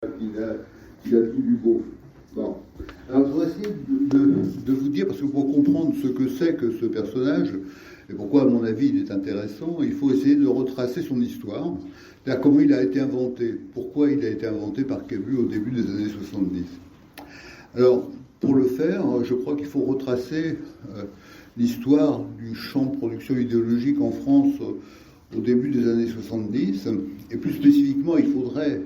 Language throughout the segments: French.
qu'il a tout du beau. Bon. Alors, je vais essayer de vous dire, parce que pour comprendre ce que c'est que ce personnage, et pourquoi, à mon avis, il est intéressant, il faut essayer de retracer son histoire, c'est-à-dire comment il a été inventé, pourquoi il a été inventé par Camus au début des années 70. Alors, pour le faire, je crois qu'il faut retracer l'histoire du champ de production idéologique en France au début des années 70, et plus spécifiquement, il faudrait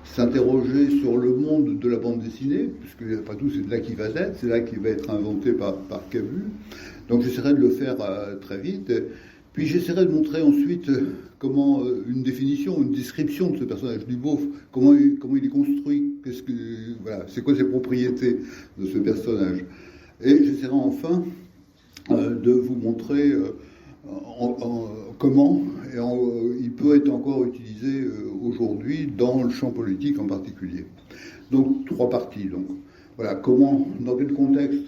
s'interroger sur le monde de la bande dessinée, puisque après tout, c'est de là qu'il va naître, c'est là qu'il va être inventé par Camus. Donc j'essaierai de le faire très vite. Puis j'essaierai de montrer ensuite comment une définition, une description de ce personnage du beauf, comment il est construit, c'est quoi ses propriétés de ce personnage. Et j'essaierai enfin de vous montrer comment il peut être encore utilisé aujourd'hui dans le champ politique en particulier. Donc, trois parties. Donc, voilà, comment, dans quel contexte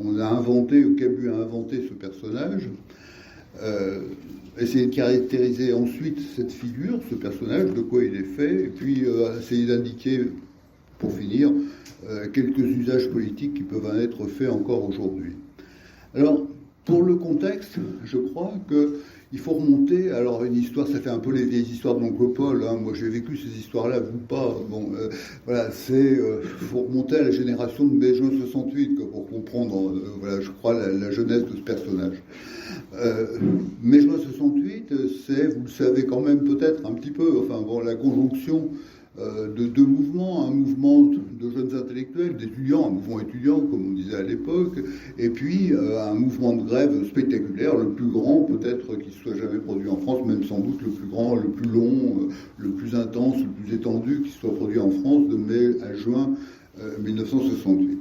on a inventé, ou Camus a inventé ce personnage, essayer de caractériser ensuite cette figure, ce personnage, de quoi il est fait, et puis essayer d'indiquer, pour finir, quelques usages politiques qui peuvent en être faits encore aujourd'hui. Alors, pour le contexte, je crois qu'il faut remonter. Alors, une histoire, ça fait un peu les vieilles histoires de l'oncle Paul. Hein. Moi, j'ai vécu ces histoires-là, vous pas. Bon, voilà, faut remonter à la génération de mai juin 68 pour comprendre, je crois, la jeunesse de ce personnage. Mai juin 68, c'est, vous le savez quand même peut-être un petit peu, la conjonction de deux mouvements, un mouvement de jeunes intellectuels, d'étudiants, un mouvement étudiant, comme on disait à l'époque, et puis un mouvement de grève spectaculaire, le plus grand peut-être qui se soit jamais produit en France, même sans doute le plus grand, le plus long, le plus intense, le plus étendu qui se soit produit en France de mai à juin 1968.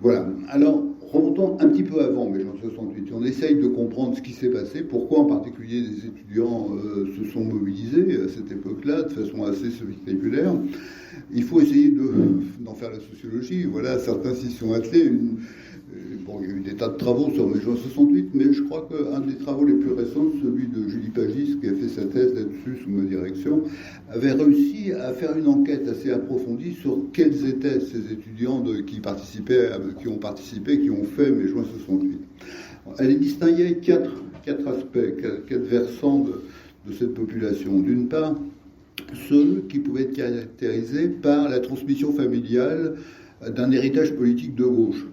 Voilà. Alors, remontons un petit peu avant mai 1968. On essaye de comprendre ce qui s'est passé, pourquoi en particulier des étudiants se sont mobilisés à cette époque-là de façon assez spectaculaire. Il faut essayer d'en faire la sociologie. Voilà, certains s'y sont attelés. Il y a eu des tas de travaux sur mai juin 68, mais je crois qu'un des travaux les plus récents, celui de Julie Pagis, qui a fait sa thèse là-dessus sous ma direction, avait réussi à faire une enquête assez approfondie sur quels étaient ces étudiants qui ont participé, qui ont fait mai juin 68. Elle distinguait quatre aspects, quatre versants de cette population. D'une part, ceux qui pouvaient être caractérisés par la transmission familiale d'un héritage politique de gauche,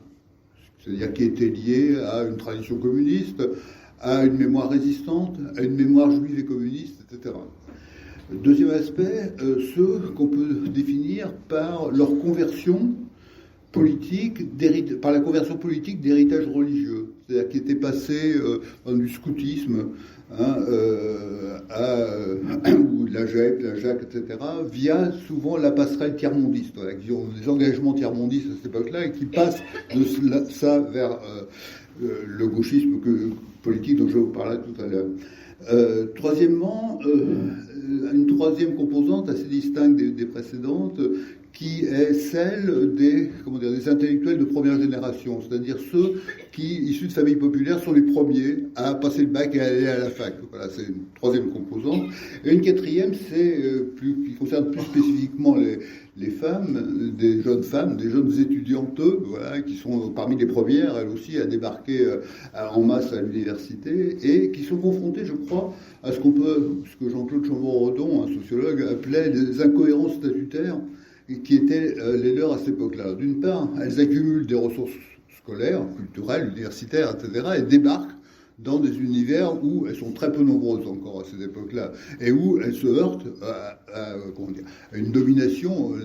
c'est-à-dire qui était lié à une tradition communiste, à une mémoire résistante, à une mémoire juive et communiste, etc. Deuxième aspect, ceux qu'on peut définir par leur conversion politique, par la conversion politique d'héritage religieux, c'est-à-dire qui était passé du scoutisme ou de la JAC, etc., via souvent la passerelle tiers-mondiste, qui ont des engagements tiers-mondistes à cette époque-là et qui passent de ça vers le gauchisme politique dont je vous parlais tout à l'heure. Troisièmement, une troisième composante assez distincte des précédentes, qui est celle des intellectuels de première génération, c'est-à-dire ceux qui, issus de familles populaires, sont les premiers à passer le bac et à aller à la fac. Voilà, c'est une troisième composante. Et une quatrième, qui concerne plus spécifiquement les femmes, des jeunes étudiantes, qui sont parmi les premières, elles aussi, à débarquer en masse à l'université, et qui sont confrontées, je crois, à ce que Jean-Claude Chambourdon, un sociologue, appelait des incohérences statutaires, qui étaient les leurs à cette époque-là. D'une part, elles accumulent des ressources scolaires, culturelles, universitaires, etc., et débarquent dans des univers où elles sont très peu nombreuses encore à cette époque-là, et où elles se heurtent à une domination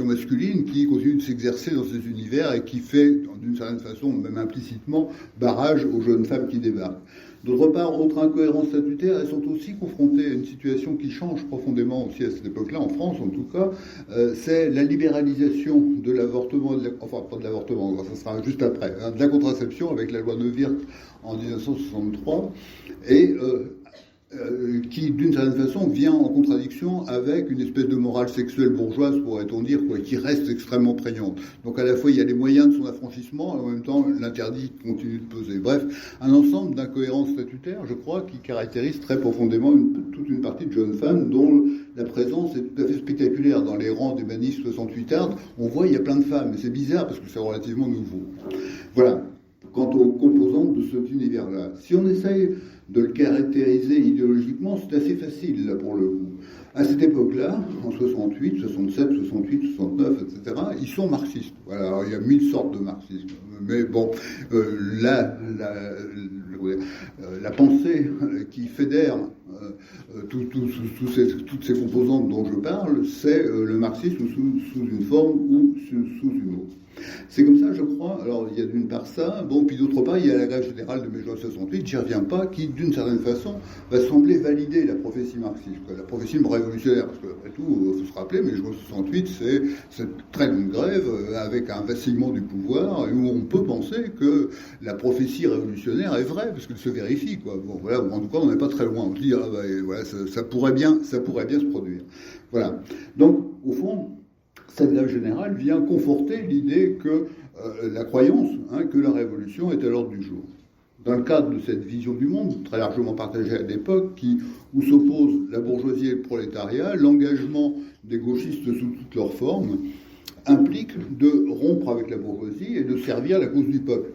masculine qui continue de s'exercer dans ces univers et qui fait, d'une certaine façon, même implicitement, barrage aux jeunes femmes qui débarquent. D'autre part, autre incohérence statutaire, elles sont aussi confrontées à une situation qui change profondément aussi à cette époque-là, en France en tout cas, c'est la libéralisation de l'avortement, pas de l'avortement, ça sera juste après, de la contraception avec la loi Neuwirth en 1963, et qui, d'une certaine façon, vient en contradiction avec une espèce de morale sexuelle bourgeoise, pourrait-on dire, qui reste extrêmement prégnante. Donc à la fois, il y a les moyens de son affranchissement, et en même temps, l'interdit continue de peser. Bref, un ensemble d'incohérences statutaires, je crois, qui caractérise très profondément toute une partie de jeunes femmes dont la présence est tout à fait spectaculaire. Dans les rangs des manifs 68 on voit, il y a plein de femmes, et c'est bizarre, parce que c'est relativement nouveau. Voilà. Quant aux composantes de cet univers-là. Si on essaye de le caractériser idéologiquement, c'est assez facile, là, pour le coup. À cette époque-là, en 68, 67, 68, 69, etc., ils sont marxistes. Voilà, alors, il y a 1000 sortes de marxisme. Mais bon, la pensée qui fédère toutes ces composantes dont je parle, c'est le marxisme sous une forme ou sous une autre. C'est comme ça, je crois. Alors, il y a d'une part ça, bon, puis d'autre part, il y a la grève générale de mai 68, j'y reviens pas, qui, d'une certaine façon, va sembler valider la prophétie marxiste, la prophétie révolutionnaire, parce qu'après tout, il faut se rappeler, mai 68, c'est cette très longue grève avec un vacillement du pouvoir, où on peut penser que la prophétie révolutionnaire est vraie, parce qu'elle se vérifie, quoi. Bon, voilà, en tout cas, on n'est pas très loin. On se dit, ah, bah, voilà, ça pourrait bien se produire. Voilà. Donc, au fond, cette grève générale vient conforter l'idée que la croyance que la révolution est à l'ordre du jour. Dans le cadre de cette vision du monde, très largement partagée à l'époque, où s'opposent la bourgeoisie et le prolétariat, l'engagement des gauchistes sous toutes leurs formes implique de rompre avec la bourgeoisie et de servir la cause du peuple.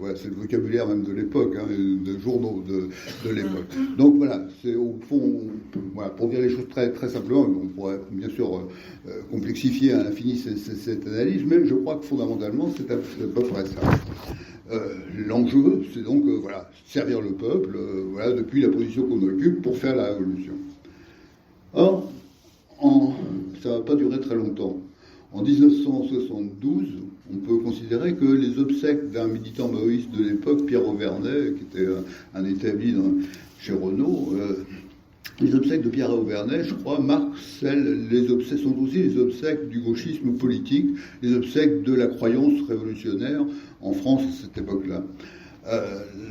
Voilà, c'est le vocabulaire même de l'époque, des journaux de l'époque. Donc voilà, c'est au fond, voilà, pour dire les choses très, très simplement, on pourrait bien sûr complexifier à l'infini cette analyse, mais je crois que fondamentalement, c'est à peu près ça. L'enjeu, c'est donc voilà, servir le peuple, voilà, depuis la position qu'on occupe pour faire la révolution. Or, ça ne va pas durer très longtemps. En 1972, on peut considérer que les obsèques d'un militant maoïste de l'époque, Pierre Auvernais, qui était un établi chez Renault, les obsèques de Pierre Auvernais, je crois, sont aussi les obsèques du gauchisme politique, les obsèques de la croyance révolutionnaire en France à cette époque-là.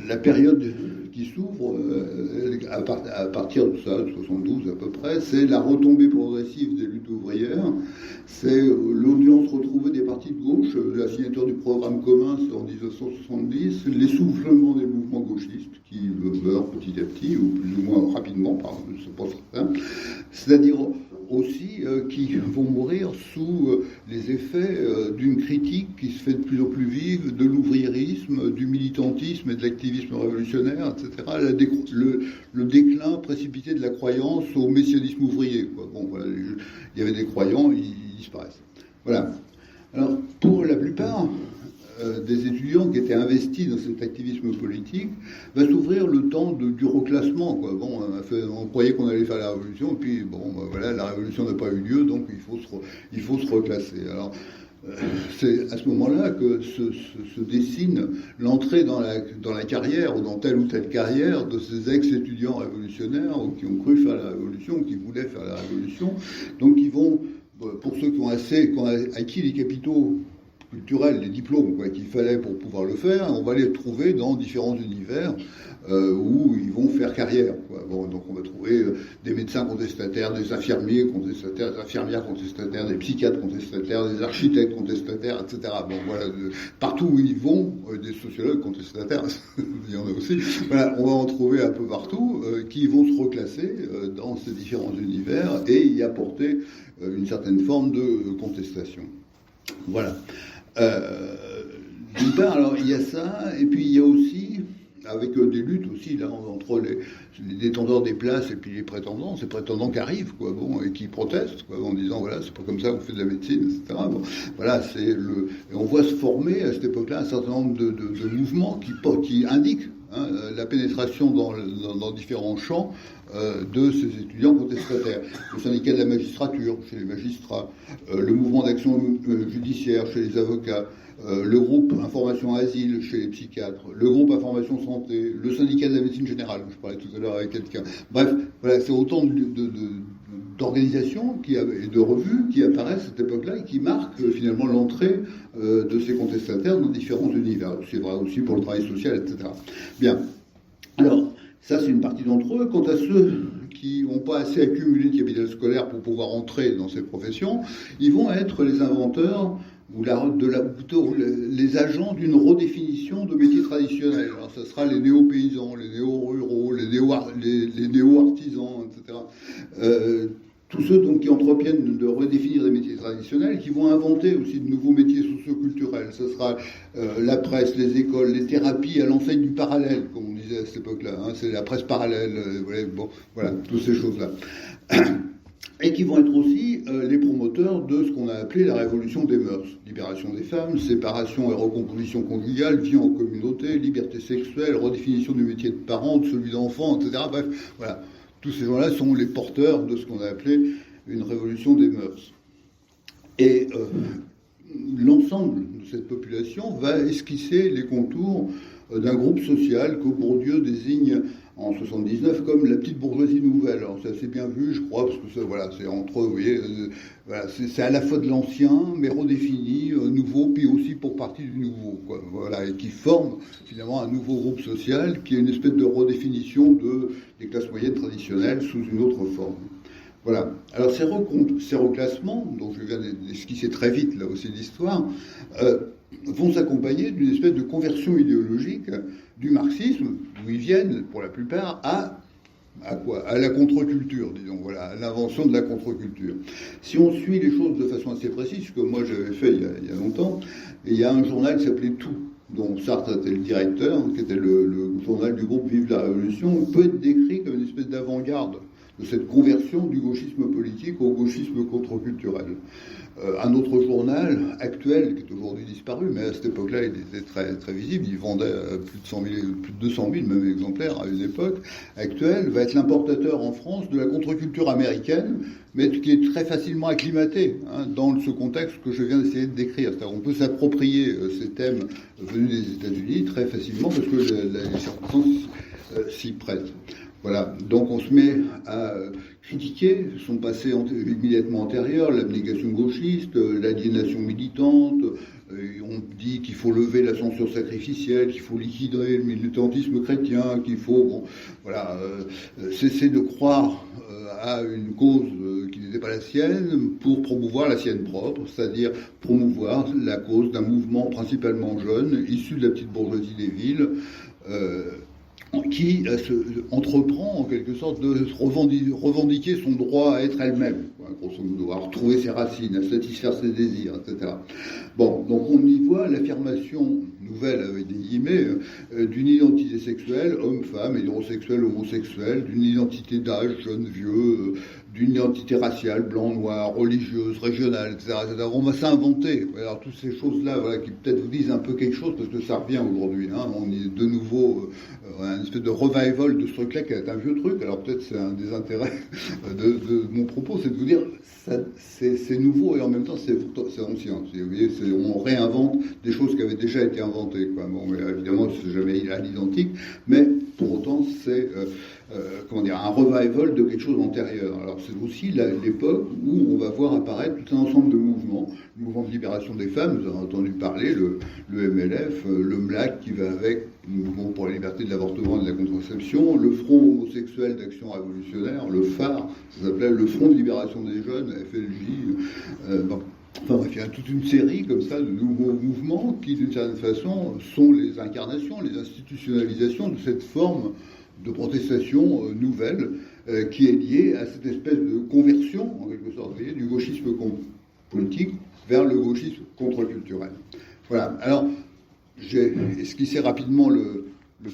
La période qui s'ouvre, à partir de ça, de 72 à peu près, c'est la retombée progressive des luttes ouvrières, c'est l'audience retrouvée des partis de gauche, la signature du programme commun, c'est en 1970, l'essoufflement des mouvements gauchistes qui meurent petit à petit, ou plus ou moins rapidement, je ne sais pas certain, c'est-à-dire aussi qui vont mourir sous les effets d'une critique qui se fait de plus en plus vive de l'ouvriérisme, du militantisme et de l'activisme révolutionnaire, etc. Le déclin précipité de la croyance au messianisme ouvrier, quoi. Bon, voilà, il y avait des croyants, ils disparaissent. Voilà. Alors, pour la plupart des étudiants qui étaient investis dans cet activisme politique, va s'ouvrir le temps du reclassement, quoi. Bon, on croyait qu'on allait faire la révolution, et puis bon, voilà, la révolution n'a pas eu lieu, donc il faut se reclasser. Alors, c'est à ce moment-là que se dessine l'entrée dans la carrière, ou dans telle ou telle carrière, de ces ex-étudiants révolutionnaires, ou qui ont cru faire la révolution, ou qui voulaient faire la révolution. Donc ils vont, pour ceux qui ont acquis les capitaux culturels, les diplômes qu'il fallait pour pouvoir le faire, on va les trouver dans différents univers où ils vont faire carrière, quoi. Bon, donc on va trouver des médecins contestataires, des infirmiers contestataires, des infirmières contestataires, des psychiatres contestataires, des architectes contestataires, etc. Bon, voilà, partout où ils vont, des sociologues contestataires, il y en a aussi. Voilà, on va en trouver un peu partout qui vont se reclasser dans ces différents univers et y apporter une certaine forme de contestation. Voilà. D'une part, alors il y a ça, et puis il y a aussi, avec des luttes aussi là entre les détenteurs des places et puis les prétendants, ces prétendants qui arrivent, quoi, bon, et qui protestent, quoi, en disant voilà, c'est pas comme ça qu'on fait de la médecine, etc. Bon, voilà, et on voit se former à cette époque-là un certain nombre de mouvements qui indiquent la pénétration dans différents champs de ces étudiants contestataires. Le syndicat de la magistrature chez les magistrats, le mouvement d'action judiciaire chez les avocats, le groupe Information Asile chez les psychiatres, le groupe Information Santé, le syndicat de la médecine générale, je parlais tout à l'heure avec quelqu'un. Bref, voilà, c'est autant d'organisations et de revues qui apparaissent à cette époque-là et qui marquent finalement l'entrée de ces contestataires dans différents univers. C'est vrai aussi pour le travail social, etc. Bien. Alors, Ça, c'est une partie d'entre eux. Quant à ceux qui n'ont pas assez accumulé de capital scolaire pour pouvoir entrer dans ces professions, ils vont être les inventeurs ou plutôt les agents d'une redéfinition de métiers traditionnels. Alors, ça sera les néo-paysans, les néo-ruraux, les néo-artisans, etc. Tous ceux donc, qui entreprennent de redéfinir des métiers traditionnels, qui vont inventer aussi de nouveaux métiers socioculturels. Ce sera la presse, les écoles, les thérapies à l'enseigne du parallèle, comme on disait à cette époque-là. Hein, c'est la presse parallèle, voilà, toutes ces choses-là. Et qui vont être aussi les promoteurs de ce qu'on a appelé la révolution des mœurs. Libération des femmes, séparation et recomposition conjugale, vie en communauté, liberté sexuelle, redéfinition du métier de parent, de celui d'enfant, etc. Bref, voilà. Tous ces gens-là sont les porteurs de ce qu'on a appelé une révolution des mœurs. Et l'ensemble de cette population va esquisser les contours d'un groupe social que Bourdieu désigne en 79 comme la petite bourgeoisie nouvelle. Alors c'est assez bien vu, je crois, parce que voilà, c'est entre eux, vous voyez, voilà, c'est à la fois de l'ancien, mais redéfini, nouveau, puis aussi pour partie du nouveau, quoi, voilà, et qui forme finalement un nouveau groupe social qui est une espèce de redéfinition des classes moyennes traditionnelles sous une autre forme. Voilà. Alors ces reclassements, dont je viens d'esquisser très vite là aussi l'histoire, vont s'accompagner d'une espèce de conversion idéologique du marxisme, d'où ils viennent pour la plupart, à quoi ? À la contre-culture, disons, voilà, à l'invention de la contre-culture. Si on suit les choses de façon assez précise, comme moi j'avais fait il y a longtemps, et il y a un journal qui s'appelait Tout, dont Sartre était le directeur, qui était le journal du groupe Vive la Révolution, peut être décrit comme une espèce d'avant-garde de cette conversion du gauchisme politique au gauchisme contre-culturel. Un autre journal actuel, qui est aujourd'hui disparu, mais à cette époque-là, il était très, très visible, il vendait plus de 200 000 même exemplaires à une époque actuelle, va être l'importateur en France de la contre-culture américaine, mais qui est très facilement acclimaté dans ce contexte que je viens d'essayer de décrire. C'est-à-dire qu'on peut s'approprier ces thèmes venus des États-Unis très facilement parce que les circonstances s'y prêtent. Voilà, donc on se met à critiquer son passé immédiatement antérieur, l'abnégation gauchiste, l'aliénation militante, on dit qu'il faut lever la censure sacrificielle, qu'il faut liquider le militantisme chrétien, qu'il faut cesser de croire à une cause qui n'était pas la sienne pour promouvoir la sienne propre, c'est-à-dire promouvoir la cause d'un mouvement principalement jeune, issu de la petite bourgeoisie des villes, qui entreprend en quelque sorte de revendiquer son droit à être elle-même, grosso modo, à retrouver ses racines, à satisfaire ses désirs, etc. Bon, donc on y voit l'affirmation nouvelle, avec des guillemets, d'une identité sexuelle, homme-femme, hétérosexuelle, homosexuelle, d'une identité d'âge, jeune, vieux, d'une identité raciale, blanc, noir, religieuse, régionale, etc. On va s'inventer. Alors toutes ces choses-là, voilà, qui peut-être vous disent un peu quelque chose, parce que ça revient aujourd'hui. On est de nouveau un espèce de revival de ce truc-là qui est un vieux truc. Alors peut-être c'est un des intérêts de mon propos, c'est de vous dire c'est nouveau et en même temps c'est ancien. Vous voyez, on réinvente des choses qui avaient déjà été inventées, quoi. Bon, mais évidemment c'est jamais à l'identique, mais pour autant c'est un revival de quelque chose d'antérieur. Alors c'est aussi l'époque où on va voir apparaître tout un ensemble de mouvements. Le mouvement de libération des femmes, vous avez entendu parler, le MLF, le MLAC qui va avec, le mouvement pour la liberté de l'avortement et de la contraception, le Front homosexuel d'action révolutionnaire, le phare, ça s'appelait le Front de libération des jeunes, FLJ. Enfin bref, il y a toute une série comme ça de nouveaux mouvements qui, d'une certaine façon, sont les incarnations, les institutionnalisations de cette forme de protestation nouvelle qui est liée à cette espèce de conversion, en quelque sorte, vous voyez, du gauchisme politique vers le gauchisme contre-culturel. Voilà. Alors, j'ai esquissé rapidement le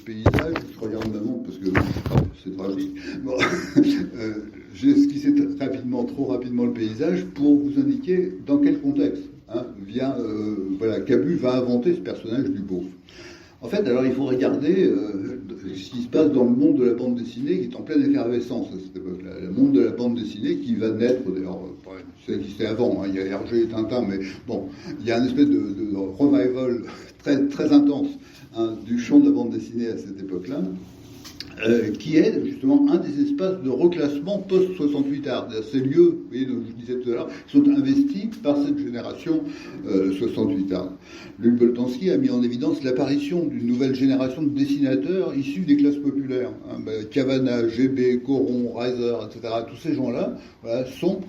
paysage. Je regarde ma montre parce que c'est tragique. Bon. J'ai esquissé trop rapidement le paysage pour vous indiquer dans quel contexte Cabu va inventer ce personnage du beauf. En fait, alors il faut regarder ce qui se passe dans le monde de la bande dessinée qui est en pleine effervescence à cette époque-là. Le monde de la bande dessinée qui va naître, d'ailleurs, ça existait avant, il y a Hergé et Tintin, mais bon, il y a une espèce de revival très, très intense du champ de la bande dessinée à cette époque-là. qui est justement un des espaces de reclassement post-68 art. Ces lieux, vous voyez, dont je disais tout à l'heure, qui sont investis par cette génération 68 art. Luc Boltanski a mis en évidence l'apparition d'une nouvelle génération de dessinateurs issus des classes populaires. Cavana, GB, Coron, Reiser, etc. Tous ces gens-là font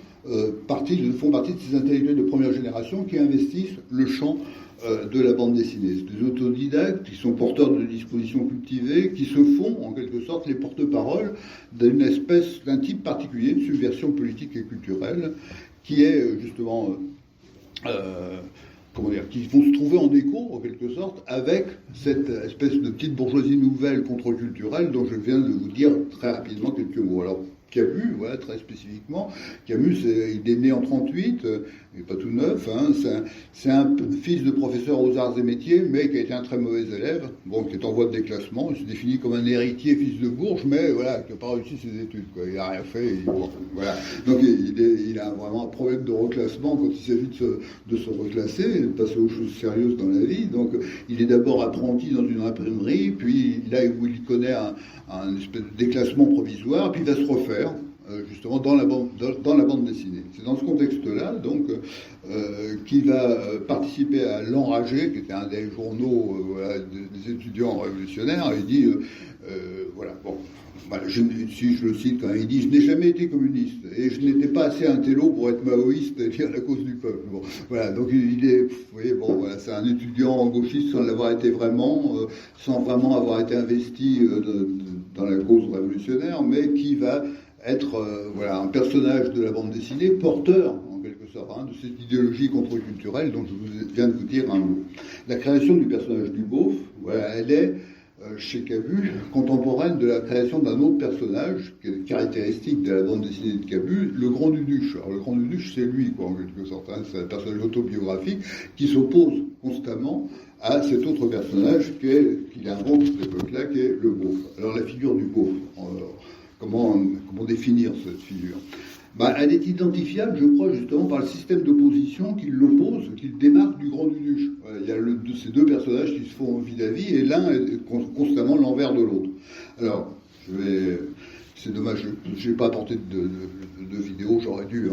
partie de ces intellectuels de première génération qui investissent le champ de la bande dessinée. C'est des autodidactes qui sont porteurs de dispositions cultivées, qui se font en quelque sorte les porte-paroles d'un type particulier de subversion politique et culturelle qui est justement qui vont se trouver en écho, en quelque sorte, avec cette espèce de petite bourgeoisie nouvelle contre-culturelle dont je viens de vous dire très rapidement quelques mots. Alors, Camus, très spécifiquement. Camus, il est né en 1938, il n'est pas tout neuf. C'est un fils de professeur aux arts et métiers, mais qui a été un très mauvais élève, qui est en voie de déclassement. Il se définit comme un héritier, fils de Bourges, mais qui n'a pas réussi ses études. Il n'a rien fait. Donc il a vraiment un problème de reclassement quand il s'agit de se reclasser, de passer aux choses sérieuses dans la vie. Donc il est d'abord apprenti dans une imprimerie, puis là où il connaît un espèce de déclassement provisoire, puis il va se refaire justement dans la bande dessinée. C'est dans ce contexte-là donc qu'il va participer à l'Enragé, qui était un des journaux des étudiants révolutionnaires. Il dit si je le cite quand il dit « Je n'ai jamais été communiste et je n'étais pas assez intello pour être maoïste et dire la cause du peuple. » Donc il est, c'est un étudiant gauchiste sans l'avoir été vraiment, sans vraiment avoir été investi dans la cause révolutionnaire, mais qui va être un personnage de la bande dessinée, porteur en quelque sorte de cette idéologie contre-culturelle dont je viens de vous dire un mot. La création du personnage du beauf, elle est chez Camus, contemporaine de la création d'un autre personnage, qui est caractéristique de la bande dessinée de Camus, le Grand Duduche. Alors le Grand Duduche, c'est lui, en quelque sorte. C'est un personnage autobiographique qui s'oppose constamment à cet autre personnage qu'il invente à cette époque-là, qui est le beauf. Alors la figure du beauf, comment définir cette figure ? Elle est identifiable, je crois, justement par le système d'opposition qui l'oppose, qui le démarque du Grand Duduche. Il y a ces deux personnages qui se font vis-à-vis, et l'un est constamment l'envers de l'autre. Alors, c'est dommage, je n'ai pas apporté de vidéo, j'aurais dû,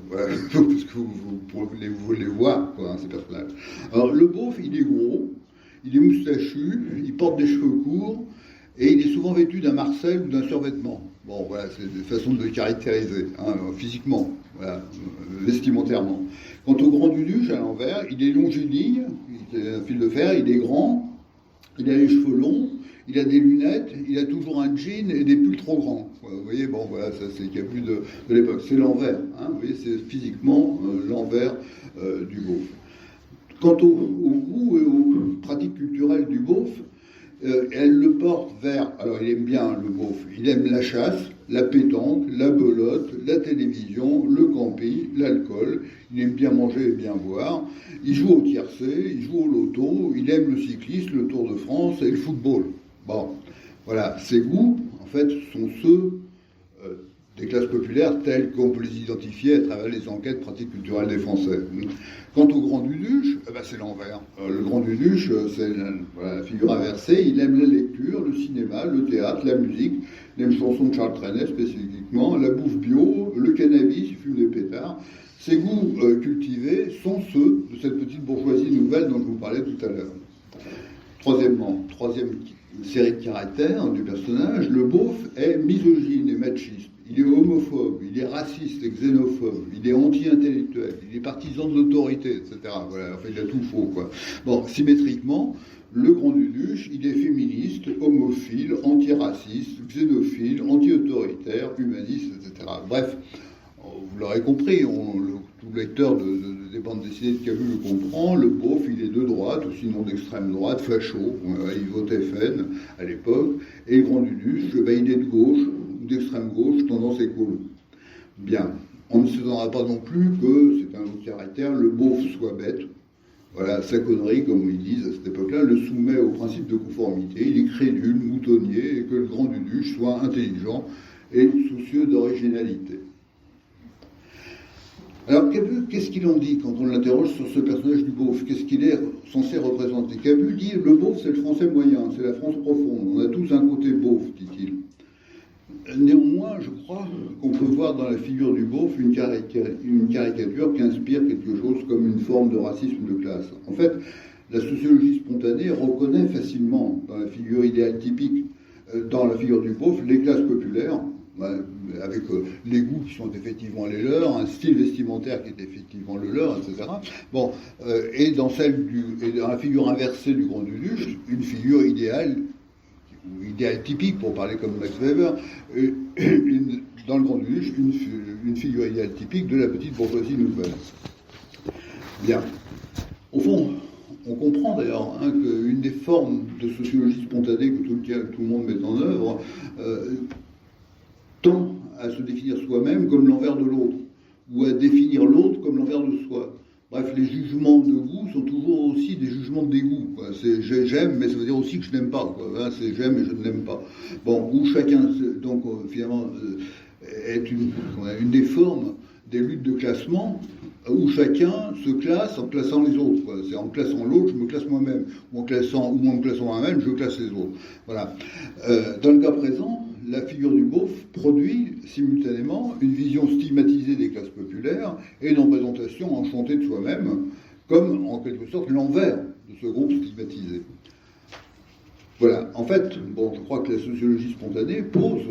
parce que vous les voir, ces personnages. Alors, le beauf, il est gros, il est moustachu, il porte des cheveux courts, et il est souvent vêtu d'un marcel ou d'un survêtement. C'est une façon de le caractériser, physiquement, vestimentairement. Quant au Grand Duduche, à l'envers, il est longiligne, il a un fil de fer, il est grand, il a les cheveux longs, il a des lunettes, il a toujours un jean et des pulls trop grands. Vous voyez, ça c'est Camus de l'époque. C'est l'envers, vous voyez, c'est physiquement l'envers du beauf. Quant au goût et aux pratiques culturelles du beauf, elle le porte vers... Alors, il aime bien le beauf. Il aime la chasse, la pétanque, la belote, la télévision, le camping, l'alcool. Il aime bien manger et bien boire. Il joue au tiercé, il joue au loto. Il aime le cyclisme, le Tour de France et le football. Ses goûts, en fait, sont ceux des classes populaires telles qu'on peut les identifier à travers les enquêtes pratiques culturelles des Français. Quant au Grand Duduche, c'est l'envers. Le Grand Duduche, c'est la figure inversée. Il aime la lecture, le cinéma, le théâtre, la musique, les chansons de Charles Trenet spécifiquement, la bouffe bio, le cannabis, il fume des pétards. Ses goûts cultivés sont ceux de cette petite bourgeoisie nouvelle dont je vous parlais tout à l'heure. Troisième série de caractères du personnage, le beauf est misogyne et machiste. Il est homophobe, il est raciste et xénophobe, il est anti-intellectuel, il est partisan de l'autorité, etc. Il a tout faux, symétriquement, le Grand Duduche, il est féministe, homophile, antiraciste, xénophile, anti-autoritaire, humaniste, etc. Bref, vous l'aurez compris, tout lecteur des bandes dessinées de Camus le comprend, le beauf, il est de droite, ou sinon d'extrême droite, facho, il votait FN à l'époque, et le Grand Duduche, il est de gauche, d'extrême gauche, tendance écolo. Bien, on ne s'étonnera pas non plus que, c'est un autre caractère, le beauf soit bête. Sa connerie, comme ils disent à cette époque-là, le soumet au principe de conformité, il est crédule, moutonnier, et que le Grand Duduche soit intelligent et soucieux d'originalité. Alors Cabu, qu'est-ce qu'il en dit quand on l'interroge sur ce personnage du beauf? Qu'est-ce qu'il est censé représenter? Cabu dit le beauf, c'est le français moyen, c'est la France profonde. On a tous un côté beauf, dit-il. Néanmoins, je crois qu'on peut voir dans la figure du beauf une caricature qui inspire quelque chose comme une forme de racisme de classe. En fait, la sociologie spontanée reconnaît facilement dans la figure idéale typique, dans la figure du beauf, les classes populaires, avec les goûts qui sont effectivement les leurs, un style vestimentaire qui est effectivement le leur, etc. Bon, et dans la figure inversée du Grand Luluche, une figure idéale, ou idéal typique, pour parler comme Max Weber, dans le Grand Luluche, une figure idéale typique de la petite bourgeoisie nouvelle. Bien. Au fond, on comprend d'ailleurs qu'une des formes de sociologie spontanée que tout le monde met en œuvre tend à se définir soi-même comme l'envers de l'autre, ou à définir l'autre comme l'envers de soi. Bref, les jugements de goût sont toujours aussi des jugements de dégoût. C'est j'aime, mais ça veut dire aussi que je n'aime pas. C'est j'aime et je ne l'aime pas. Bon, où chacun, donc finalement, est une des formes des luttes de classement, où chacun se classe en classant les autres. C'est en classant l'autre, je me classe moi-même. Ou en me classant moi-même, je classe les autres. Voilà. Dans le cas présent, la figure du beauf produit simultanément une vision stigmatisée des classes populaires et une représentation enchantée de soi-même, comme en quelque sorte l'envers de ce groupe stigmatisé. Voilà, en fait, je crois que la sociologie spontanée pose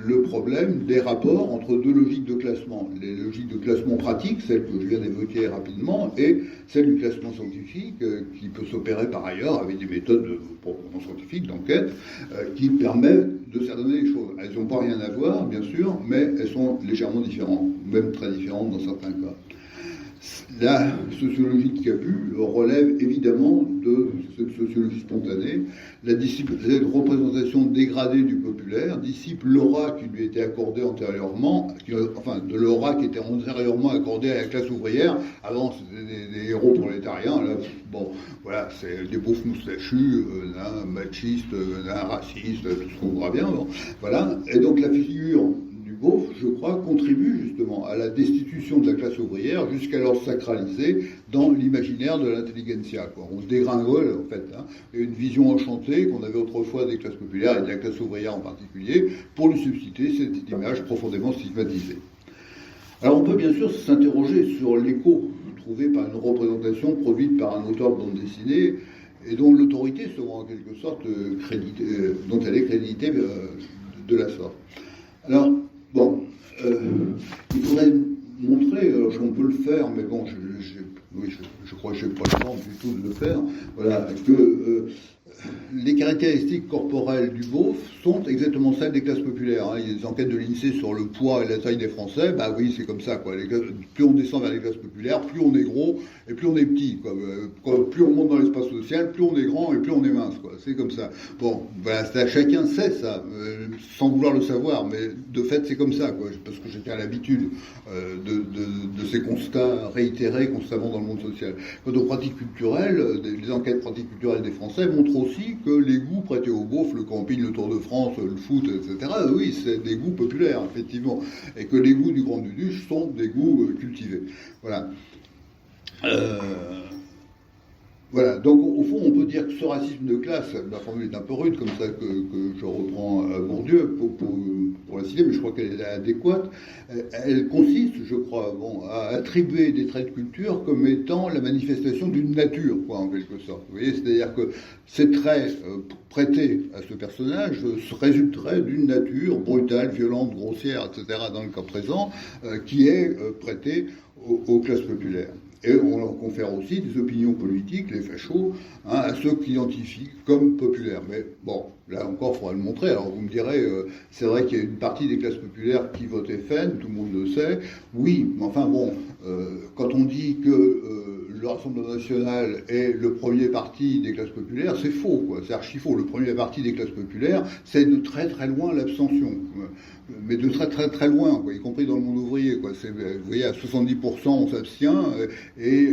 le problème des rapports entre deux logiques de classement. Les logiques de classement pratique, celles que je viens d'évoquer rapidement, et celle du classement scientifique, qui peut s'opérer par ailleurs avec des méthodes proprement scientifiques, d'enquête, qui permettent de s'adonner les choses. Elles n'ont pas rien à voir, bien sûr, mais elles sont légèrement différentes, même très différentes dans certains cas. La sociologie de Cabu relève évidemment de cette sociologie spontanée. Cette représentation dégradée du populaire dissipe l'aura qui lui était accordée antérieurement, de l'aura qui était antérieurement accordée à la classe ouvrière. Avant, c'était des héros prolétariens. Là, voilà, c'est des beaufs moustachus, machistes, racistes, tout ce qu'on voit bien. Voilà. Et donc la figure beauf, je crois, contribue justement à la destitution de la classe ouvrière, jusqu'alors sacralisée dans l'imaginaire de l'intelligentsia. On se dégringole, en fait, et une vision enchantée qu'on avait autrefois des classes populaires et de la classe ouvrière en particulier, pour lui substituer cette image profondément stigmatisée. Alors on peut bien sûr s'interroger sur l'écho trouvé par une représentation produite par un auteur de bande dessinée et dont l'autorité sera en quelque sorte dont elle est créditée de la sorte. Alors, il faudrait montrer, on peut le faire, mais je crois que je n'ai pas le temps du tout de le faire, voilà, que les caractéristiques corporelles du beauf sont exactement celles des classes populaires. Il y a des enquêtes de l'INSEE sur le poids et la taille des Français. Oui, c'est comme ça. Plus on descend vers les classes populaires, plus on est gros et plus on est petit. Plus on monte dans l'espace social, plus on est grand et plus on est mince. C'est comme ça. Chacun sait ça, sans vouloir le savoir, mais de fait, c'est comme ça. Parce que j'étais à l'habitude de ces constats réitérés constamment dans le monde social. Quant aux pratiques culturelles, les enquêtes pratiques culturelles des Français montrent aussi que les goûts prêtés au beauf, le camping, le Tour de France, le foot, etc., oui, c'est des goûts populaires, effectivement. Et que les goûts du Grand Luluche sont des goûts cultivés. Voilà. Voilà, donc au fond, on peut dire que ce racisme de classe, la formule est un peu rude, comme ça que je reprends Bourdieu pour la citer, mais je crois qu'elle est adéquate. Elle consiste, je crois, à attribuer des traits de culture comme étant la manifestation d'une nature, en quelque sorte. Vous voyez, c'est-à-dire que ces traits prêtés à ce personnage résulteraient d'une nature brutale, violente, grossière, etc., dans le cas présent, qui est prêtée aux classes populaires. Et on leur confère aussi des opinions politiques, les fachos, à ceux qui identifient comme populaires. Mais là encore, il faudra le montrer. Alors vous me direz, c'est vrai qu'il y a une partie des classes populaires qui votent FN, tout le monde le sait. Oui, mais enfin quand on dit que le Rassemblement national est le premier parti des classes populaires, c'est faux, quoi. C'est archi faux. Le premier parti des classes populaires, c'est de très très loin l'abstention. Mais de très très très loin, quoi, y compris dans le monde ouvrier, quoi. Vous voyez, à 70% on s'abstient, et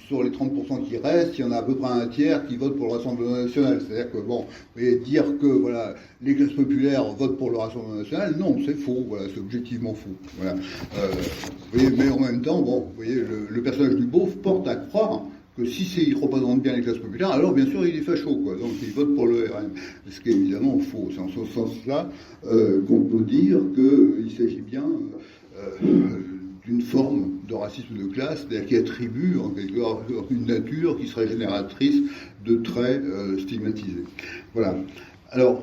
sur les 30% qui restent, il y en a à peu près un tiers qui votent pour le Rassemblement national. C'est-à-dire que, bon, vous voyez, dire que, voilà, les classes populaires votent pour le Rassemblement national, non, c'est faux, voilà, c'est objectivement faux. Voilà. Vous voyez, mais en même temps, bon, vous voyez, le personnage du beauf porte à croire que si il représente bien les classes populaires, alors bien sûr il est facho, quoi. Donc il vote pour le RN. Ce qui est évidemment faux. C'est en ce sens-là qu'on peut dire qu'il s'agit bien d'une forme de racisme de classe, c'est-à-dire qui attribue en quelque sorte une nature qui serait génératrice de traits stigmatisés. Voilà. Alors,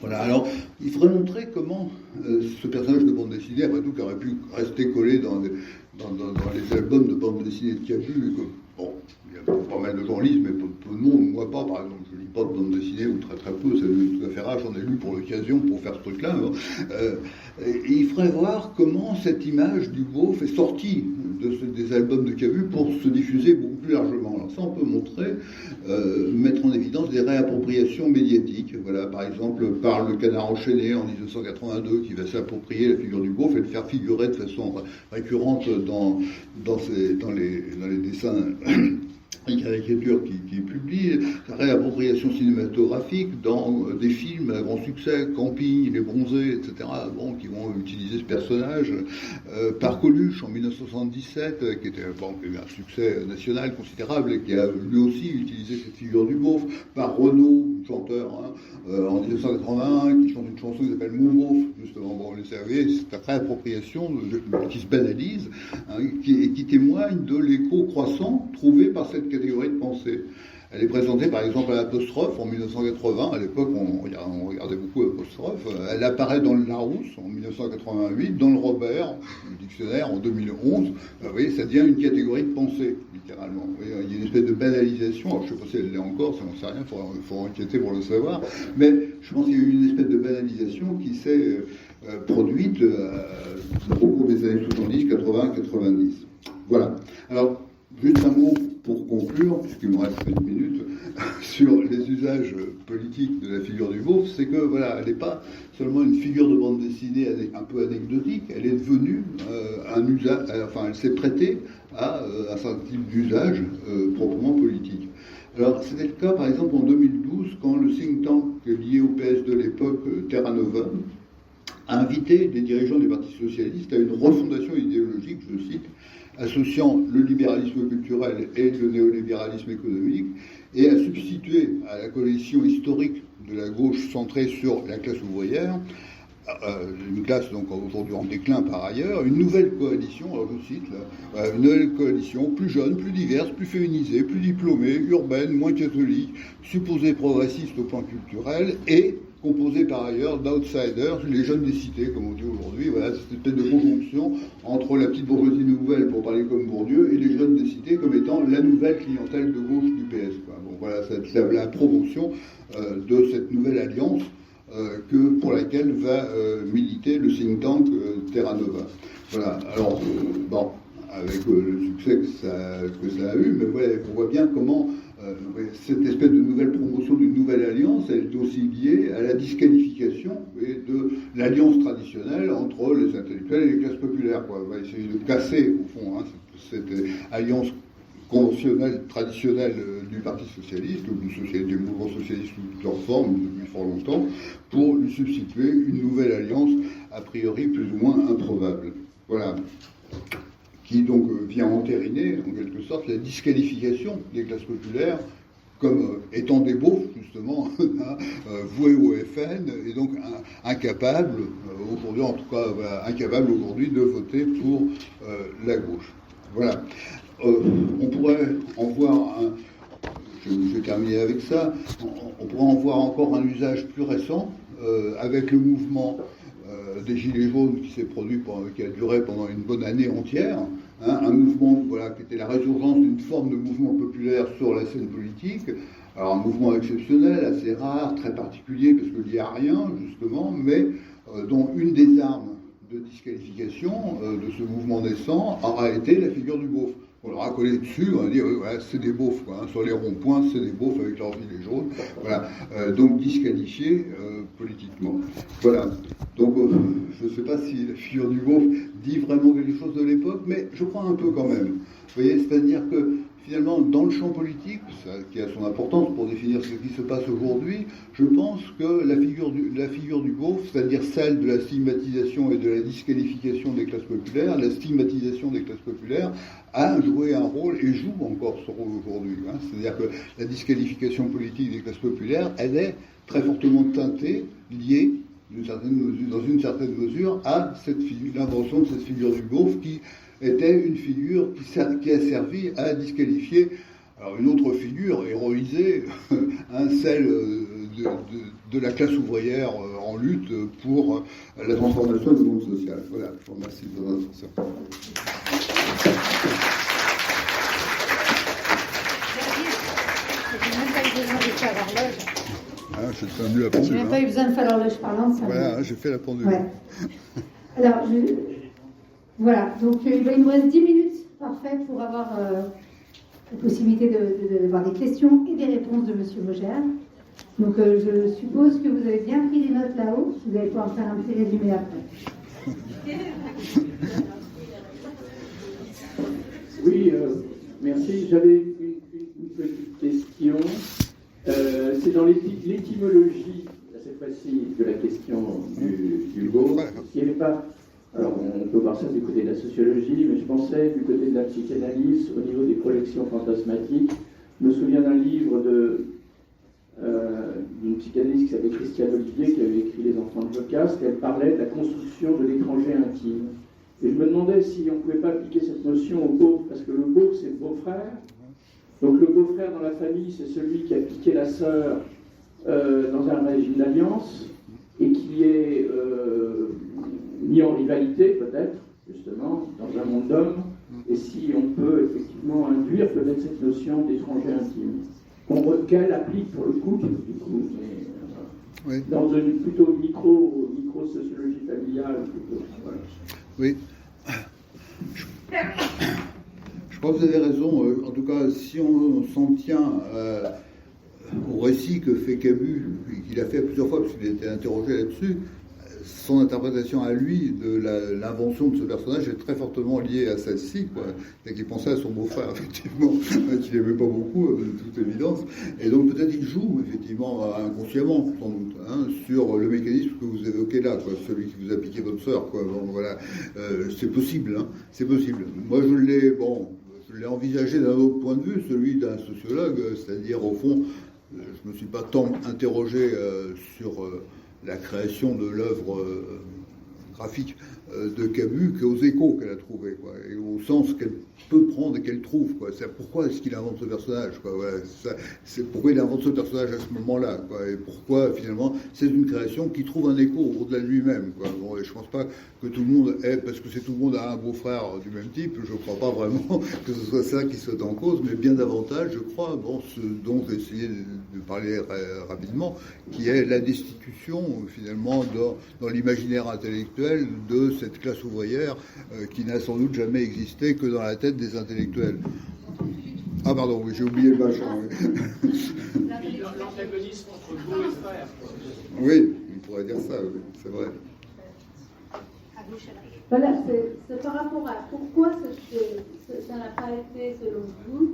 alors, il faudrait montrer comment ce personnage de bande dessinée, après tout, qui aurait pu rester collé dans les albums de bande dessinée de Cabu, bon, il y a pas mal de gens lisent, mais peu de monde, moi pas, par exemple, je lis pas de bande dessinée, ou très très peu, c'est tout à fait rare, j'en ai lu pour l'occasion, pour faire ce truc-là. Et il faudrait voir comment cette image du beauf est sortie des albums de Cabu pour se diffuser beaucoup plus largement. Alors ça, on peut montrer, mettre en évidence des réappropriations médiatiques. Voilà, par exemple, par le Canard enchaîné en 1982, qui va s'approprier la figure du beauf et le faire figurer de façon récurrente dans les dessins et caricatures qui publie, la réappropriation cinématographique dans des films à grand succès, Camping, Les Bronzés, etc., bon, qui vont utiliser ce personnage, par Coluche en 1977, qui était un succès national considérable et qui a lui aussi utilisé cette figure du beauf, par Renaud, chanteur, en 1981, qui chante une chanson qui s'appelle Mon beauf, justement. Bon, vous savez, c'est cette réappropriation qui se banalise, qui témoigne de l'écho croissant trouvé par cette catégorie de pensée. Elle est présentée par exemple à l'Apostrophe en 1980, à l'époque on regardait beaucoup l'Apostrophe, elle apparaît dans le Larousse en 1988, dans le Robert, le dictionnaire en 2011, vous voyez, ça devient une catégorie de pensée, littéralement. Vous voyez, il y a une espèce de banalisation, alors je ne sais pas si elle l'est encore, ça n'en sait rien, il faut enquêter pour le savoir, mais je pense qu'il y a eu une espèce de banalisation qui s'est produite au cours des années 70, 80, 90. Voilà. Alors, juste un mot pour conclure, puisqu'il me reste 5 minutes, sur les usages politiques de la figure du beauf, c'est que, voilà, elle n'est pas seulement une figure de bande dessinée un peu anecdotique, elle est devenue un usage, enfin, elle s'est prêtée à un certain type d'usage proprement politique. Alors, c'était le cas, par exemple, en 2012, quand le think tank lié au PS de l'époque, Terra Nova, a invité les dirigeants du Parti socialiste à une refondation idéologique, je cite, associant le libéralisme culturel et le néolibéralisme économique, et à substituer à la coalition historique de la gauche centrée sur la classe ouvrière, une classe donc aujourd'hui en déclin par ailleurs, une nouvelle coalition, alors je cite, là, une nouvelle coalition plus jeune, plus diverse, plus féminisée, plus diplômée, urbaine, moins catholique, supposée progressiste au plan culturel et composée par ailleurs d'outsiders, les jeunes des cités, comme on dit aujourd'hui. Voilà, cette espèce de conjonction entre la petite bourgeoisie nouvelle, pour parler comme Bourdieu, et les jeunes des cités comme étant la nouvelle clientèle de gauche du PS. Quoi. Bon, voilà, c'est la promotion de cette nouvelle alliance pour laquelle va militer le think tank Terra Nova. Voilà, alors, bon, avec le succès que ça a eu, mais voilà, on voit bien comment cette espèce de nouvelle promotion d'une nouvelle alliance, elle est aussi liée à la disqualification de l'alliance traditionnelle entre les intellectuels et les classes populaires. Quoi. On va essayer de casser, au fond, cette alliance conventionnelle, traditionnelle du Parti socialiste, ou du mouvement socialiste sous toutes leurs formes, depuis fort longtemps, pour lui substituer une nouvelle alliance, a priori plus ou moins improbable. Voilà. Qui donc vient entériner, en quelque sorte, la disqualification des classes populaires comme étant des beaufs, justement, voués au FN, et donc incapables, aujourd'hui en tout cas, incapables aujourd'hui de voter pour la gauche. Voilà. On pourrait en voir je vais terminer avec ça, on pourrait en voir encore un usage plus récent, avec le mouvement des Gilets jaunes qui s'est produit, qui a duré pendant une bonne année entière, hein, un mouvement qui était la résurgence d'une forme de mouvement populaire sur la scène politique, alors un mouvement exceptionnel, assez rare, très particulier, parce qu'il n'y a rien, justement, mais dont une des armes de disqualification de ce mouvement naissant aura été la figure du beauf. On leur a collé dessus, on va dire, voilà, c'est des beaufs, quoi, hein. Sur les ronds-points, c'est des beaufs avec leurs gilets jaunes. Voilà. Donc disqualifiés politiquement. Voilà. Donc je ne sais pas si la figure du beauf dit vraiment quelque chose de l'époque, mais je crois un peu quand même. Vous voyez, c'est-à-dire que finalement, dans le champ politique, ça, qui a son importance pour définir ce qui se passe aujourd'hui, je pense que la figure du beauf, c'est-à-dire celle de la stigmatisation et de la disqualification des classes populaires, la stigmatisation des classes populaires, a joué un rôle et joue encore ce rôle aujourd'hui. Hein. C'est-à-dire que la disqualification politique des classes populaires, elle est très fortement teintée, liée, dans une certaine mesure, à l'invention de cette figure du beauf qui était une figure qui a servi à disqualifier alors une autre figure héroïsée, celle de la classe ouvrière en lutte pour la transformation du monde social. Voilà, je vous remercie de votre attention. Je fais un nul à pendule. Je n'ai même pas eu besoin de faire l'horloge parlante. Voilà, j'ai fait la pendule. Ouais. Alors, voilà, donc il nous reste 10 minutes, parfait, pour avoir la possibilité d'avoir des questions et des réponses de M. Vogel. Donc je suppose que vous avez bien pris les notes là-haut, vous allez pouvoir faire un petit résumé après. Oui, merci. J'avais une petite question. C'est dans l'étymologie, cette fois-ci, de la question du beauf. S'il n'y avait pas... Alors, on peut voir ça du côté de la sociologie, mais je pensais du côté de la psychanalyse, au niveau des projections fantasmatiques. Je me souviens d'un livre d'une psychanalyste qui s'appelait Christiane Olivier, qui avait écrit Les enfants de Jocaste, et elle parlait de la construction de l'étranger intime. Et je me demandais si on ne pouvait pas appliquer cette notion au beauf, parce que le beauf, c'est le beau-frère. Donc le beau-frère dans la famille, c'est celui qui a piqué la sœur dans un régime d'alliance, et qui est mis en rivalité, peut-être, justement, dans un monde d'hommes, et si on peut effectivement induire peut-être cette notion d'étranger intime, qu'elle applique pour le couple, du coup, mais, oui. Dans une plutôt micro-sociologie familiale, plutôt. Voilà. Oui. Je crois que vous avez raison. En tout cas, si on s'en tient au récit que fait Camus, qu'il a fait plusieurs fois, parce qu'il a été interrogé là-dessus, son interprétation à lui de l'invention de ce personnage est très fortement liée à celle-ci, quoi. Et qu'il pensait à son beau-frère, effectivement, qu'il n'aimait pas beaucoup, de toute évidence. Et donc peut-être il joue, effectivement, inconsciemment, sans doute, hein, sur le mécanisme que vous évoquez là, quoi, celui qui vous a piqué votre sœur, quoi. Bon, voilà. C'est possible, hein, c'est possible. Moi, je l'ai envisagé d'un autre point de vue, celui d'un sociologue, c'est-à-dire, au fond, je ne me suis pas tant interrogé sur la création de l'œuvre graphique de Camus qu'aux échos qu'elle a trouvés, quoi, et au sens qu'elle peut prendre et qu'elle trouve, quoi. C'est pourquoi est-ce qu'il invente ce personnage, quoi. Voilà, c'est pourquoi il invente ce personnage à ce moment-là, quoi, et pourquoi finalement c'est une création qui trouve un écho au-delà de lui-même, quoi. Bon, et je pense pas que tout le monde parce que tout le monde a un beau-frère du même type, je crois pas vraiment que ce soit ça qui soit en cause, mais bien davantage, je crois, bon, ce dont j'ai essayé de parler rapidement, qui est la destitution finalement dans l'imaginaire intellectuel de cette classe ouvrière qui n'a sans doute jamais existé que dans la tête des intellectuels. Ah pardon, oui, j'ai oublié le machin. L'antagonisme entre beau et frère. Oui, on pourrait dire ça, oui, c'est vrai. Voilà, c'est par rapport à pourquoi ça n'a pas été, selon vous,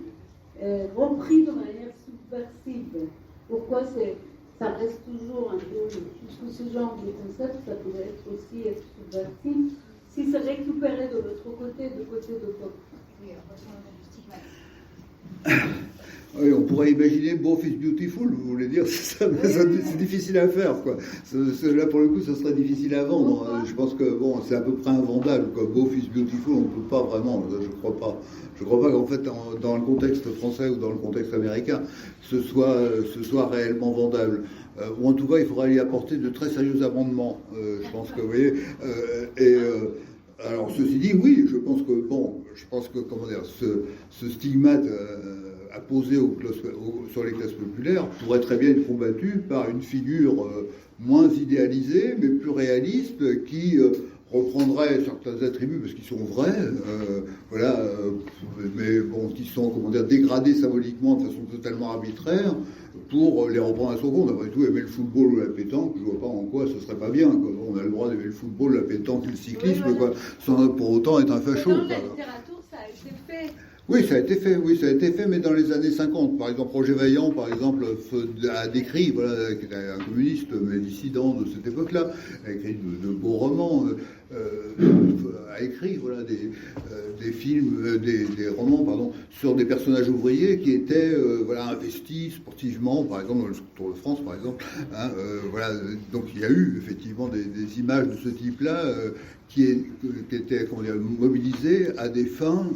repris de manière subversive. Pourquoi ça reste toujours un peu, puisque ce genre de concept, ça pourrait être subversif, si c'est récupéré de l'autre côté, du côté de pop. Oui, oui, on pourrait imaginer Beauf is beautiful, vous voulez dire, c'est difficile à faire, quoi. Là, pour le coup, ça serait difficile à vendre. Je pense que, bon, c'est à peu près invendable, quoi. Beauf is beautiful, on ne peut pas vraiment, je crois pas. Je crois pas qu'en fait, dans le contexte français ou dans le contexte américain, ce soit réellement vendable. Ou en tout cas, il faudra y apporter de très sérieux amendements. Je pense que, vous voyez, alors, ceci dit, oui, je pense que, comment dire, ce stigmate apposé sur les classes populaires pourrait très bien être combattu par une figure moins idéalisée, mais plus réaliste, qui reprendrait certains attributs parce qu'ils sont vrais, mais bon, qui sont, comment dire, dégradés symboliquement de façon totalement arbitraire pour les reprendre à son compte. Après tout, aimer le football ou la pétanque, je vois pas en quoi ce serait pas bien, quoi. On a le droit d'aimer le football, la pétanque et le cyclisme, oui, voilà, quoi, sans pour autant être un facho. Dans la littérature, ça a été fait. Oui, ça a été fait, mais dans les années 50. Par exemple, Roger Vaillant, par exemple, a décrit, voilà, qui était un communiste, mais dissident de cette époque-là, a écrit de beaux romans, a écrit, voilà, des films, des romans, pardon, sur des personnages ouvriers qui étaient, voilà, investis sportivement, par exemple, dans le Tour de France, par exemple, hein, voilà. Donc, il y a eu, effectivement, des images de ce type-là, qui étaient, comment dire, mobilisées à des fins,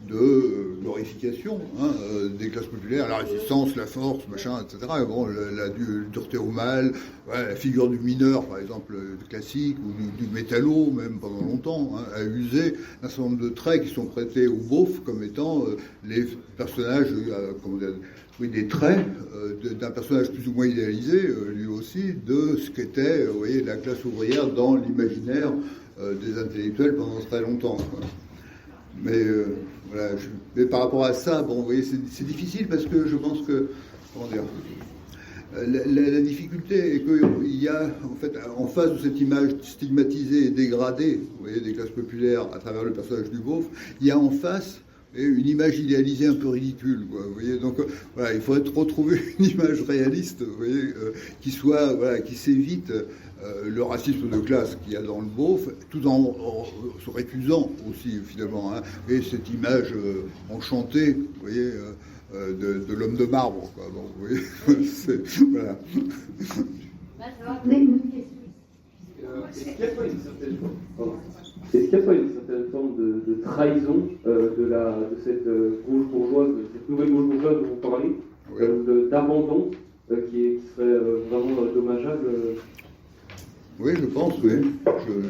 de glorification, hein, des classes populaires, la résistance, la force, machin, etc. Bon, la dureté au mal, voilà, la figure du mineur, par exemple, classique, ou du métallo, même pendant longtemps, hein, a usé un certain nombre de traits qui sont prêtés au beauf comme étant les personnages, comment dire, oui, des traits d'un personnage plus ou moins idéalisé, lui aussi, de ce qu'était, vous voyez, la classe ouvrière dans l'imaginaire des intellectuels pendant très longtemps, quoi. Mais voilà, mais par rapport à ça, bon, vous voyez, c'est difficile parce que je pense que, comment dire, la difficulté est qu'il y a, en fait, en face de cette image stigmatisée et dégradée, vous voyez, des classes populaires à travers le personnage du beauf, il y a en face une image idéalisée un peu ridicule, quoi, vous voyez. Donc voilà, il faudrait retrouver une image réaliste, vous voyez, qui soit, voilà, qui s'évite le racisme de classe qu'il y a dans le beauf, tout en se récusant aussi finalement, hein, et cette image enchantée, vous voyez, de l'homme de marbre, quoi. Donc, vous voyez, voilà. Est-ce qu'il n'y a pas une certaine forme de trahison de cette gauche bourgeoise, de cette nouvelle gauche bourgeoise dont vous parlez, oui, d'abandon qui serait vraiment dommageable? Oui, je pense, oui.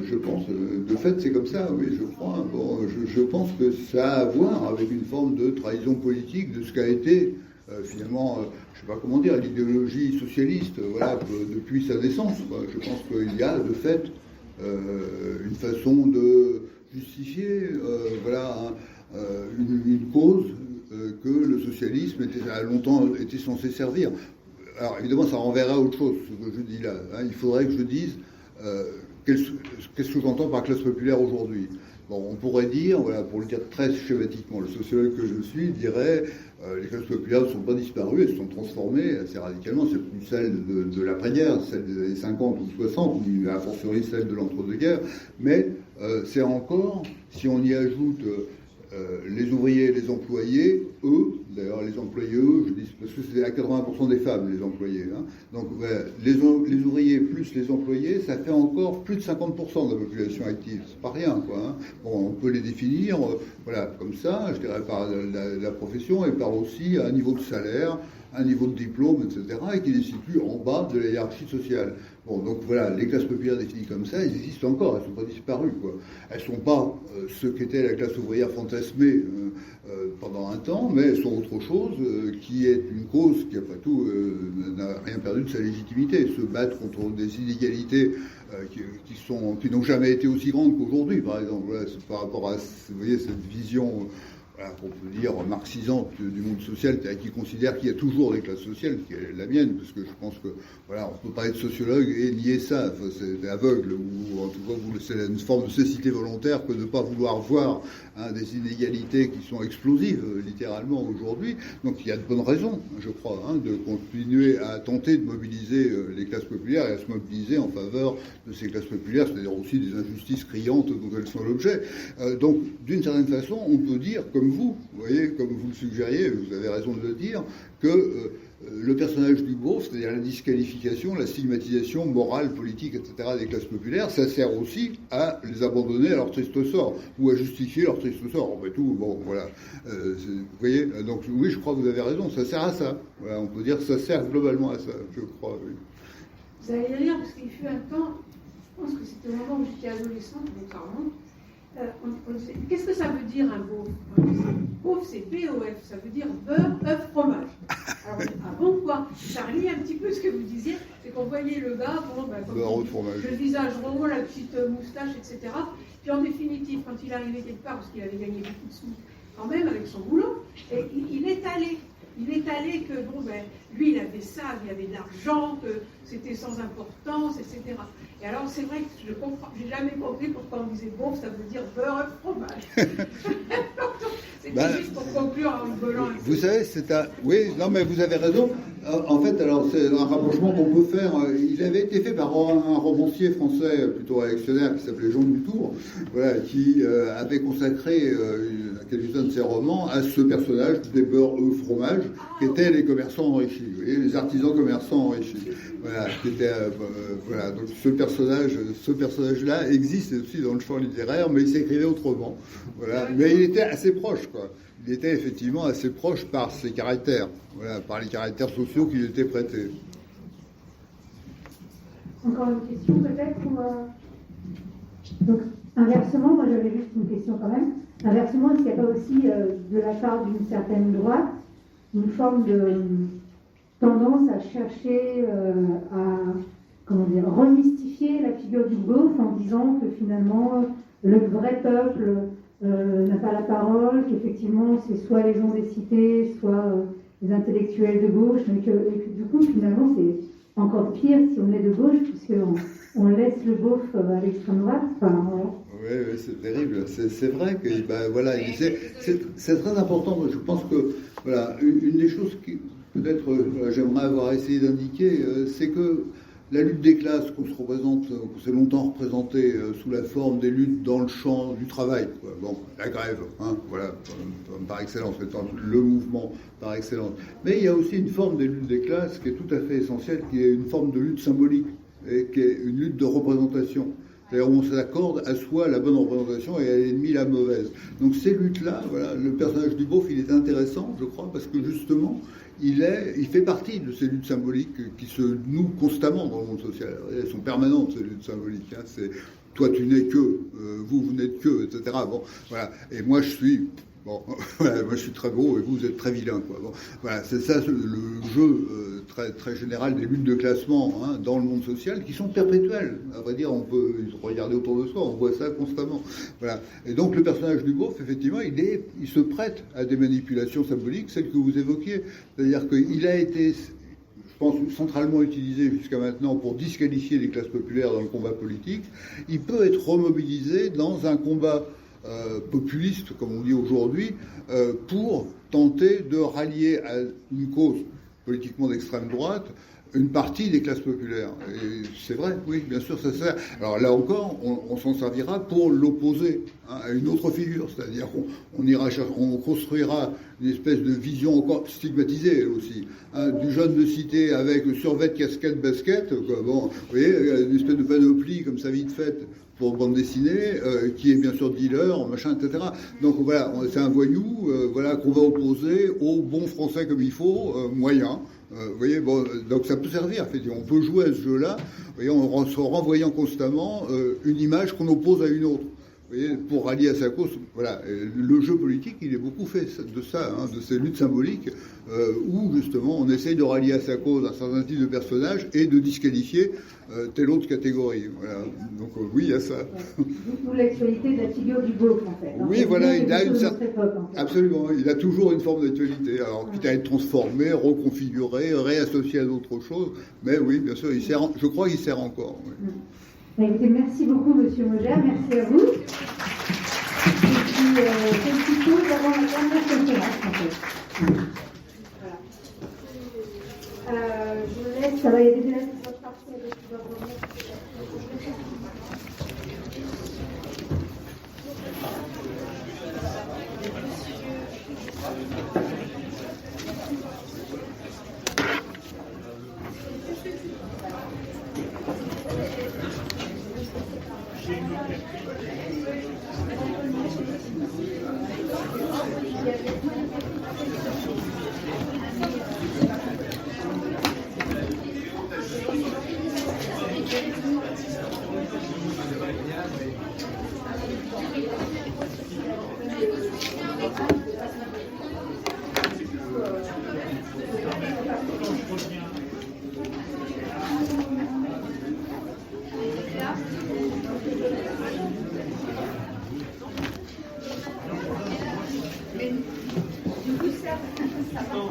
Je pense. De fait, c'est comme ça, oui, je crois. Bon, je pense que ça a à voir avec une forme de trahison politique de ce qu'a été, finalement, je ne sais pas comment dire, l'idéologie socialiste, voilà, depuis sa naissance, quoi. Je pense qu'il y a, de fait, une façon de justifier, voilà, une cause que le socialisme a longtemps été censé servir. Alors, évidemment, ça renverra à autre chose, ce que je dis là. Hein. Il faudrait que je dise qu'est-ce que j'entends par classe populaire aujourd'hui. Bon, on pourrait dire, voilà, pour le dire très schématiquement, le sociologue que je suis dirait les classes populaires ne sont pas disparues, elles se sont transformées assez radicalement. C'est plus celle de l'après-guerre, celle des années 50 ou 60, ou a fortiori celle de l'entre-deux-guerres, mais c'est encore, si on y ajoute les ouvriers et les employés, eux, d'ailleurs les employés, eux, je dis, parce que c'est à 80% des femmes, les employés, hein. Donc les ouvriers plus les employés, ça fait encore plus de 50% de la population active, c'est pas rien, quoi, hein. Bon, on peut les définir, voilà, comme ça, je dirais par la profession et par aussi un niveau de salaire, un niveau de diplôme, etc., et qui les situe en bas de la hiérarchie sociale. Bon, donc voilà, les classes populaires définies comme ça, elles existent encore, elles ne sont pas disparues, quoi. Elles ne sont pas ce qu'était la classe ouvrière fantasmée pendant un temps, mais elles sont autre chose, qui est une cause qui, après tout, n'a rien perdu de sa légitimité. Se battre contre des inégalités qui n'ont jamais été aussi grandes qu'aujourd'hui, par exemple. Voilà, par rapport à, vous voyez, cette vision... Voilà, qu'on peut dire marxisante du monde social, qui considère qu'il y a toujours des classes sociales, qui est la mienne, parce que je pense que voilà, on ne peut pas être sociologue et nier ça, enfin, c'est aveugle, ou en tout cas c'est une forme de cécité volontaire que de ne pas vouloir voir, hein, des inégalités qui sont explosives littéralement aujourd'hui. Donc il y a de bonnes raisons, je crois, hein, de continuer à tenter de mobiliser les classes populaires et à se mobiliser en faveur de ces classes populaires, c'est-à-dire aussi des injustices criantes dont elles sont l'objet. Donc d'une certaine façon, on peut dire, comme vous voyez, comme vous le suggériez, vous avez raison de le dire, que le personnage du beauf, c'est-à-dire la disqualification, la stigmatisation morale, politique, etc. des classes populaires, ça sert aussi à les abandonner à leur triste sort, ou à justifier leur triste sort. Après tout, bon, voilà. Vous voyez, donc oui, je crois que vous avez raison, ça sert à ça. Voilà, on peut dire que ça sert globalement à ça, je crois. Oui. Vous allez dire, parce qu'il fut un temps, je pense que c'était au moment où j'étais adolescente, donc ça remonte. Qu'est-ce que ça veut dire un beauf? Beauf, c'est B-O-F, ça veut dire beurre, œuf, fromage. Alors, ah bon, quoi? Ça relie un petit peu ce que vous disiez, c'est qu'on voyait le gars, le visage rond, la petite moustache, etc. Puis en définitive, quand il arrivait quelque part, parce qu'il avait gagné beaucoup de sous quand même avec son boulot, et il est allé que, lui, il avait ça, il avait de l'argent, que c'était sans importance, etc. Et alors, c'est vrai que j'ai jamais compris pourquoi on disait beauf, ça veut dire beurre et fromage. C'était juste pour conclure en rigolant. Vous savez, oui, non, mais vous avez raison. En fait, alors, c'est un rapprochement qu'on peut faire. Il avait été fait par un romancier français plutôt réactionnaire qui s'appelait Jean Dutour, voilà, qui avait consacré quelques-uns de ses romans à ce personnage des beurre, fromage, qui étaient les commerçants enrichis, vous voyez, les artisans commerçants enrichis. Voilà, qui était, voilà, donc ce personnage-là existe aussi dans le champ littéraire, mais il s'écrivait autrement. Voilà, mais il était assez proche, quoi. Il était effectivement assez proche par ses caractères, voilà, par les caractères sociaux qui lui étaient prêtés. Encore une question peut-être Donc, inversement, moi j'avais juste une question quand même. Inversement, est-ce qu'il n'y a pas aussi, de la part d'une certaine droite, une forme de tendance à chercher à remystifier la figure du beauf en disant que finalement le vrai peuple n'a pas la parole, qu'effectivement c'est soit les gens des cités, soit les intellectuels de gauche, et que du coup finalement c'est encore pire si on est de gauche, puisqu'on laisse le beauf à l'extrême droite. Enfin, voilà. Oui, c'est terrible. C'est vrai que voilà, c'est très important. Je pense que voilà, une des choses qui peut-être j'aimerais avoir essayé d'indiquer, c'est que la lutte des classes qu'on s'est longtemps représentée sous la forme des luttes dans le champ du travail, quoi. Bon, la grève, hein, voilà, par excellence, étant le mouvement par excellence. Mais il y a aussi une forme des luttes des classes qui est tout à fait essentielle, qui est une forme de lutte symbolique, et qui est une lutte de représentation. C'est-à-dire où on s'accorde à soi la bonne représentation et à l'ennemi la mauvaise. Donc ces luttes-là, voilà, le personnage du beauf, il est intéressant, je crois, parce que justement, il fait partie de ces luttes symboliques qui se nouent constamment dans le monde social. Elles sont permanentes, ces luttes symboliques. Hein. C'est toi tu n'es que, vous n'êtes que, etc. Bon, voilà. Et moi je suis... Bon, voilà, moi je suis très beau et vous êtes très vilain, quoi. Bon, voilà, c'est ça le jeu très, très général des luttes de classement, hein, dans le monde social, qui sont perpétuelles. À vrai dire, on peut regarder autour de soi, on voit ça constamment. Voilà. Et donc le personnage du beauf, effectivement, il se prête à des manipulations symboliques, celles que vous évoquiez. C'est-à-dire qu'il a été, je pense, centralement utilisé jusqu'à maintenant pour disqualifier les classes populaires dans le combat politique. Il peut être remobilisé dans un combat populiste, comme on dit aujourd'hui, pour tenter de rallier à une cause politiquement d'extrême droite une partie des classes populaires. Et c'est vrai, oui, bien sûr, ça sert. Alors là encore, on s'en servira pour l'opposer, hein, à une autre figure, c'est-à-dire on construira une espèce de vision encore stigmatisée aussi, hein, du jeune de cité avec survêt, casquette, basket, quoi. Bon, vous voyez, une espèce de panoplie comme ça vite faite pour bande dessinée, qui est bien sûr dealer, machin, etc. Donc voilà, c'est un voyou, voilà, qu'on va opposer au bon français comme il faut, moyen. Vous voyez, bon, donc ça peut servir, effectivement. On peut jouer à ce jeu-là, voyez, en se renvoyant constamment une image qu'on oppose à une autre. Vous voyez, pour rallier à sa cause, voilà. Le jeu politique, il est beaucoup fait de ça, hein, de ces luttes symboliques, où justement on essaye de rallier à sa cause un certain type de personnage et de disqualifier telle autre catégorie. Voilà. Donc oui, il y a ça. D'où l'actualité de la figure du beauf, en fait. Oui, voilà, il a une certaine... Absolument, il a toujours une forme d'actualité. Alors, quitte à être transformé, reconfiguré, réassocié à d'autres choses, mais oui, bien sûr, je crois qu'il sert encore. Oui. Écoutez, merci beaucoup, Monsieur Maugère, merci à vous. Et puis, c'est plutôt d'avoir la dernière conférence, en fait. Voilà. Je vous laisse, ça va y aller des lettres de votre partie, Du coup, ça va.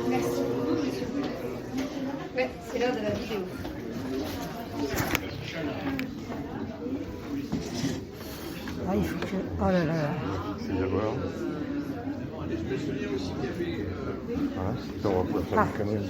Merci beaucoup, monsieur. Ouais, c'est l'heure de la vidéo. Ah, il faut que... Oh là là là. C'est d'abord. Voilà, c'est on va pouvoir faire du canal.